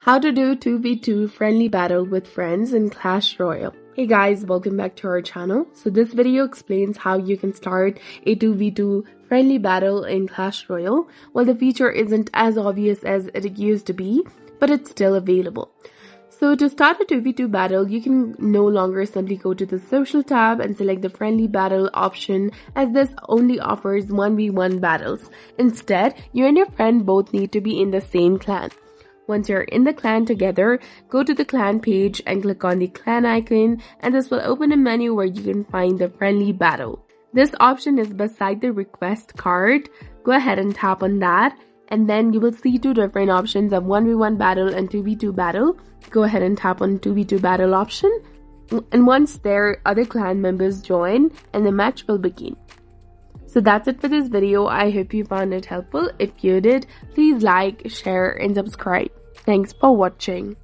How to do 2v2 friendly battle with friends in Clash Royale. Hey guys, welcome back to our channel. So this video explains how you can start a 2v2 friendly battle in Clash Royale. Well, the feature isn't as obvious as it used to be, but it's still available. So to start a 2v2 battle, you can no longer simply go to the social tab and select the friendly battle option, as this only offers 1v1 battles. Instead, you and your friend both need to be in the same clan. Once you're in the clan together, go to the clan page and click on the clan icon, and this will open a menu where you can find the friendly battle. This option is beside the request card. Go ahead and tap on that, and then you will see two different options of 1v1 battle and 2v2 battle. Go ahead and tap on 2v2 battle option, and once there, other clan members join and the match will begin. So that's it for this video. I hope you found it helpful. If you did, please like, share and subscribe. Thanks for watching.